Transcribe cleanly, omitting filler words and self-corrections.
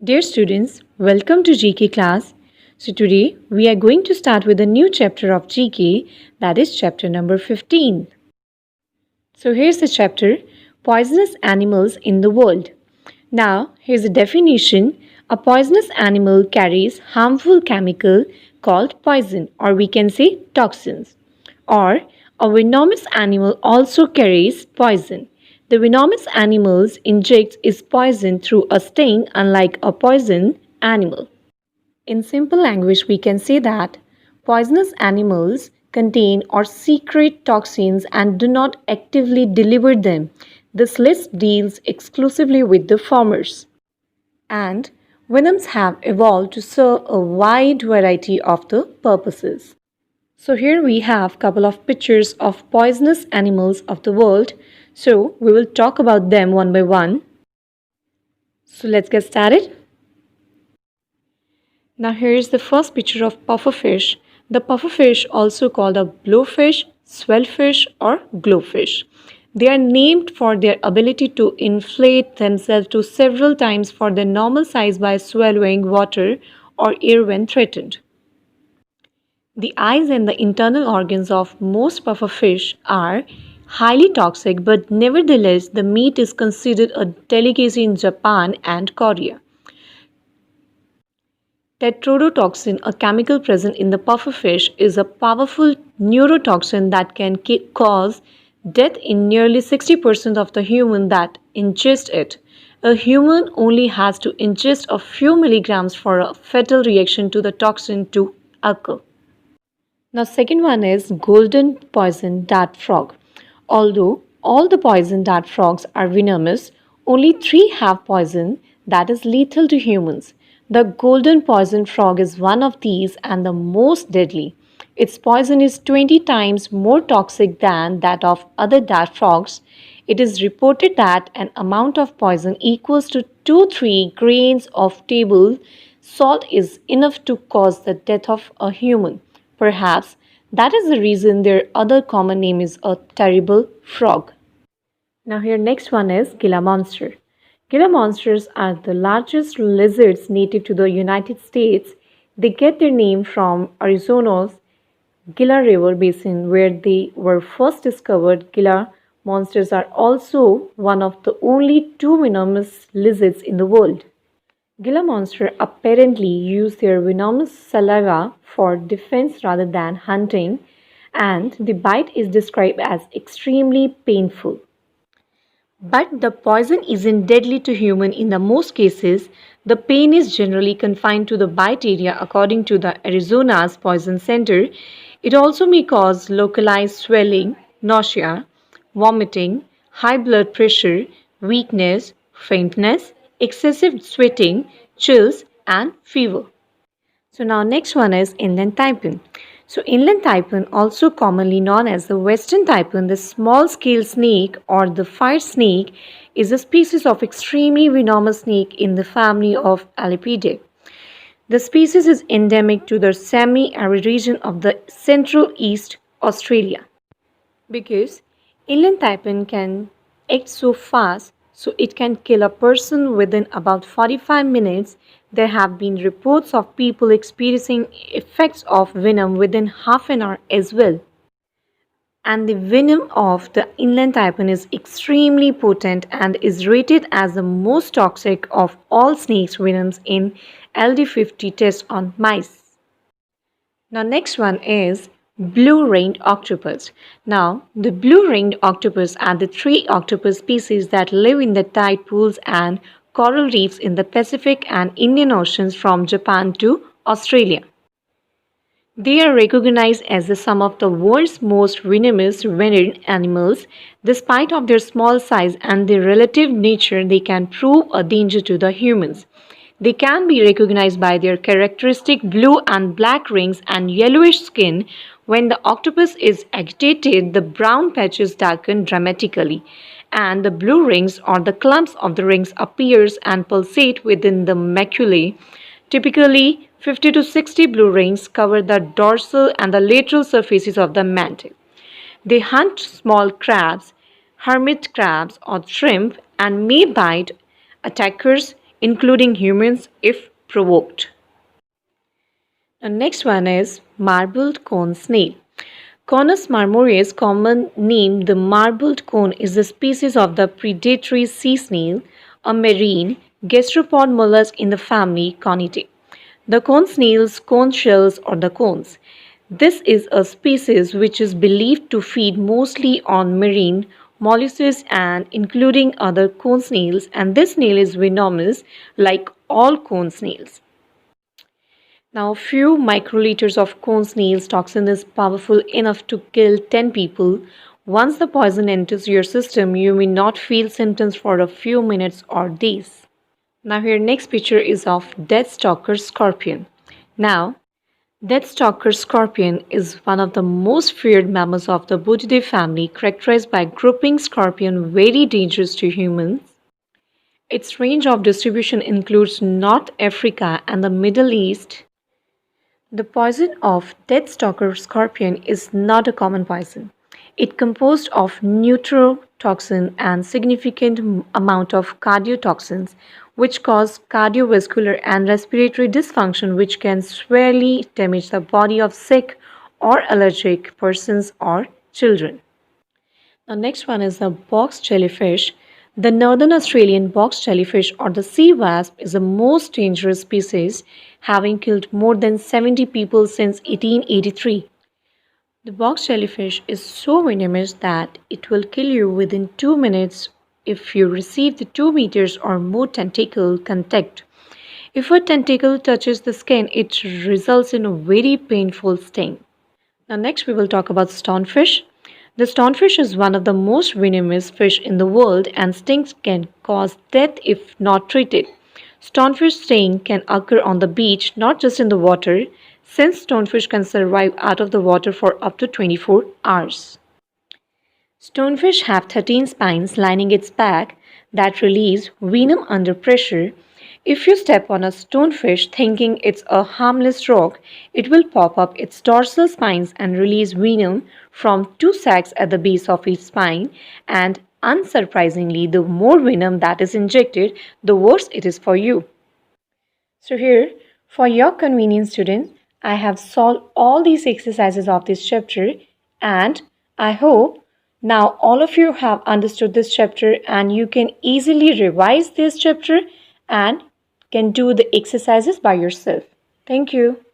Dear students, welcome to GK class. So today we are going to start with a new chapter of GK, that is chapter number 15. So here's the chapter, Poisonous Animals in the World. Now here's a definition. A poisonous animal carries harmful chemical called poison, or we can say toxins. Or a venomous animal also carries poison. The venomous animals injects its poison through a sting, unlike a poison animal. In simple language, we can say that poisonous animals contain or secrete toxins and do not actively deliver them. This list deals exclusively with the formers. And venoms have evolved to serve a wide variety of the purposes. So here we have couple of pictures of poisonous animals of the world. So we will talk about them one by one. So let's get started. Now here is the first picture of pufferfish. The pufferfish, also called a blowfish, swellfish or glowfish. They are named for their ability to inflate themselves to several times for their normal size by swallowing water or air when threatened. The eyes and the internal organs of most pufferfish are highly toxic, but nevertheless the meat is considered a delicacy in Japan and Korea. Tetrodotoxin, a chemical present in the pufferfish, is a powerful neurotoxin that can cause death in nearly 60% of the human that ingest it. A human only has to ingest a few milligrams for a fatal reaction to the toxin to occur. Now second one is golden poison dart frog. Although all the poison dart frogs are venomous, only 3 have poison that is lethal to humans. The golden poison frog is one of these and the most deadly. Its poison is 20 times more toxic than that of other dart frogs. It is reported that an amount of poison equals to 2-3 grains of table salt is enough to cause the death of a human. Perhaps that is the reason their other common name is a terrible frog. Now here next one is Gila monster. Gila monsters are the largest lizards native to the United States. They get their name from Arizona's Gila River basin where they were first discovered. Gila monsters are also one of the only 2 venomous lizards in the world. Gila monsters apparently use their venomous saliva for defense rather than hunting, and the bite is described as extremely painful. But the poison isn't deadly to human in the most cases. The pain is generally confined to the bite area according to the Arizona's Poison Center. It also may cause localized swelling, nausea, vomiting, high blood pressure, weakness, faintness, excessive sweating, chills and fever. So now next one is inland taipan. So inland taipan, also commonly known as the western taipan, the small scale snake or the fire snake, is a species of extremely venomous snake in the family of Elapidae. The species is endemic to the semi-arid region of the Central East Australia. Because inland taipan can act so fast, so it can kill a person within about 45 minutes. There have been reports of people experiencing effects of venom within half an hour as well. And the venom of the inland taipan is extremely potent and is rated as the most toxic of all snakes' venoms in LD50 tests on mice. Now next one is blue-ringed octopus. Now the blue-ringed octopus are the 3 octopus species that live in the tide pools and coral reefs in the Pacific and Indian Oceans from Japan to Australia. They are recognized as some of the world's most venomous marine animals. Despite of their small size and their relative nature, they can prove a danger to the humans. They can be recognized by their characteristic blue and black rings and yellowish skin. When the octopus is agitated, the brown patches darken dramatically, and the blue rings or the clumps of the rings appears and pulsate within the maculae. Typically, 50 to 60 blue rings cover the dorsal and the lateral surfaces of the mantle. They hunt small crabs, hermit crabs or shrimp, and may bite attackers including humans if provoked. The next one is marbled cone snail. Conus marmoreus, common name the marbled cone, is a species of the predatory sea snail, a marine gastropod mollusk in the family Conidae. The cone snails, cone shells, or the cones. This is a species which is believed to feed mostly on marine molluscs and including other cone snails, and this snail is venomous like all cone snails. Now, few microliters of cone snail's toxin is powerful enough to kill 10 people. Once the poison enters your system, you may not feel symptoms for a few minutes or days. Now, here next picture is of death stalker scorpion. Now, death stalker scorpion is one of the most feared members of the Buthidae family, characterized by grouping scorpion very dangerous to humans. Its range of distribution includes North Africa and the Middle East. The poison of death stalker scorpion is not a common poison. It composed of neurotoxin and significant amount of cardiotoxins, which cause cardiovascular and respiratory dysfunction, which can severely damage the body of sick or allergic persons or children. The next one is the box jellyfish. The northern Australian box jellyfish or the sea wasp is the most dangerous species, having killed more than 70 people since 1883. The box jellyfish is so venomous that it will kill you within 2 minutes if you receive the 2 meters or more tentacle contact. If a tentacle touches the skin, it results in a very painful sting. Now next we will talk about stonefish. The stonefish is one of the most venomous fish in the world, and stings can cause death if not treated. Stonefish sting can occur on the beach, not just in the water, since stonefish can survive out of the water for up to 24 hours. Stonefish have 13 spines lining its back that release venom under pressure. If you step on a stonefish thinking it's a harmless rock, it will pop up its dorsal spines and release venom from 2 sacs at the base of each spine, and unsurprisingly, the more venom that is injected, the worse it is for you. So here, for your convenience students, I have solved all these exercises of this chapter, and I hope now all of you have understood this chapter and you can easily revise this chapter and can do the exercises by yourself. Thank you.